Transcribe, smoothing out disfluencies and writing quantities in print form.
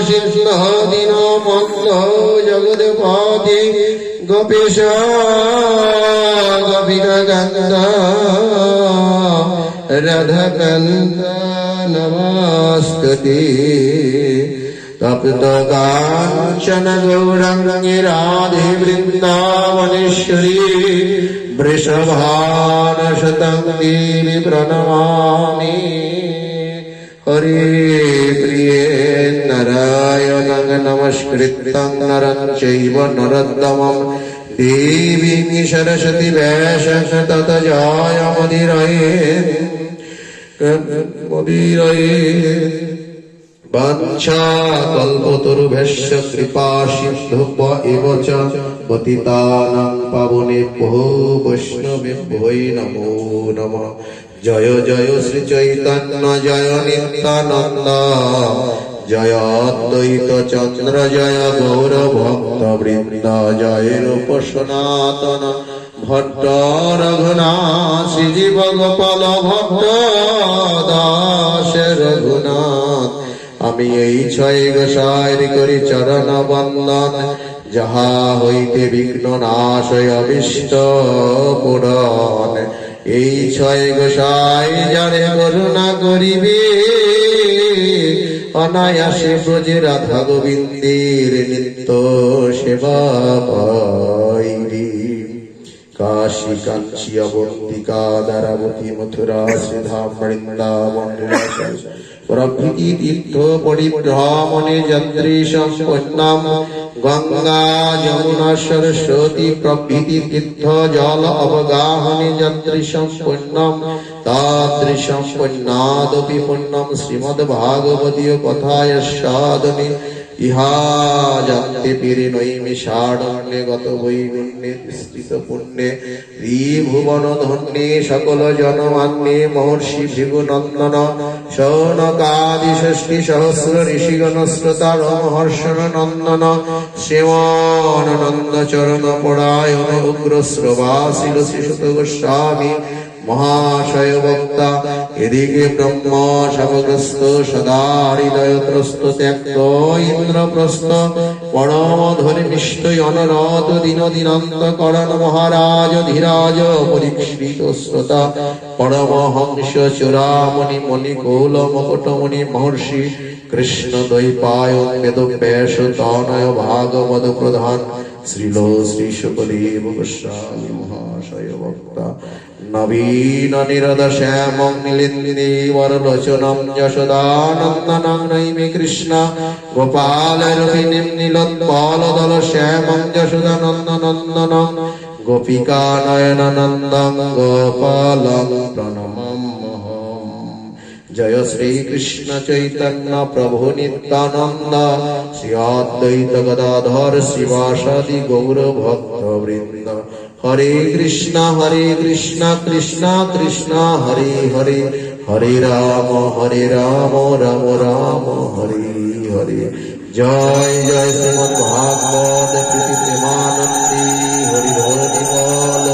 সিদ্ধ দীন মন্দ জগৎপতি গোপীশ গোপিকা গঙ্গা রাধাকান্ত নমস্তুতে। তপ্ত কাঞ্চন গৌরাঙ্গী রাধে বৃন্দাবনেশ্বরী বৃষভানুসুতং দেবী প্রণমামি। হরে প্রিয়ে নারায়ণং নমস্কৃত্যং নরং চৈব নরোত্তমং দেবীং সরস্বতী ব্যাসং তত জয়মুদীরয়ে বাঞ্ছাকল্পতরুভ্যশ্চ কৃপা সিন্ধুভ্য এব চ পতিতানাং পাবনেভ্যো বৈষ্ণবেভ্যো নমো নমঃ। জয় জয় শ্রী চৈতন্য জয় নিত্যানন্দ জয় অদ্বৈত চন্দ্র জয় গৌর ভক্ত বৃন্দ জয় রূপ সনাতন ভট্ট রঘুনাথ শ্রীজীব গোপাল ভট্ট দাস রঘুনাথ। আমি এই ছয় গোসাইর করি চরণ বন্দন, যাহা হইতে বিঘ্ন নাশ অবিষ্ট পূরণ। এই ছয় গোসাই যারে করুণা করিবে, অনায়াসে ব্রজে রাধা গোবিন্দের নিত্য সেবা পাইবে। কাশী কাঞ্চী অবন্তিকা দ্বারাবতী মথুরা শ্রীধাম বৃন্দাবন প্রভৃতি তীর্থ পরিভ্রমণে যত্রী সম্পন্নম গঙ্গা যমুনা সরস্বতী প্রভৃতি তীর্থ জল অবগাহনে যত্রী সম্পন্নম তাদৃশম পুণ্যাদপি পুণ্যম শ্রীমদ্ভাগবতীয় কথায় সাধনে। ইহা জানতে পেরে নৈমিষারণ্যে গত বৈগুণ্যে স্থিত পুণ্যে ত্রিভুবন ধন্যে সকল জনমান্যে মহর্ষি ভৃগুনন্দন শৌনকাদি ষষ্ঠী সহস্র ঋষিগণ শ্রোতার মহর্ষণ নন্দন শ্রীমানন্দ চরণ পরায়ণ উগ্র শ্রবাশীল শ্রীসুত গোস্বামী মহাশয় বক্তা। এদিকে ব্রহ্ম শাবগ্রস্ত সদা হৃদয়ত্রস্ত ত্যক্ত ইন্দ্রপ্রস্থ পরম ধর্মিষ্ঠ অনরত দীন দিনান্ত করণ মহারাজ ধীরাজ পরীক্ষিত শ্রোতা পরমহংস চূড়ামণি মণিকৌল মকটমণি মহর্ষি কৃষ্ণ দ্বৈপায়ন বেদ ব্যাস তনয় ভাগবত প্রধান শ্রীল শ্রী শুকদেব গোস্বামী মহাশয় বক্তা। নবীন নিরদ শ্যামং নীলেন্দ্রে বরলোচনম যশোদানন্দনং নৈমি কৃষ্ণ গোপাল রূপিণীম নীলোৎপলদল শ্যামং যশোদানন্দনন্দনং গোপিকা নয়নানন্দং গোপালং প্রণমাম্যহম। জয় শ্রী কৃষ্ণ চৈতন্য প্রভু নিত্যানন্দ শ্রী অদ্বৈত গদাধর শ্রীবাসাদি গৌর ভক্ত বৃন্দ। হরে কৃষ্ণ কৃষ্ণ কৃষ্ণ হরে হরে, হরে রাম রাম রাম হরে হরে। জয় জয় শ্রীমদ্ ভাগবত প্রেমানন্দী হরি হরি বল।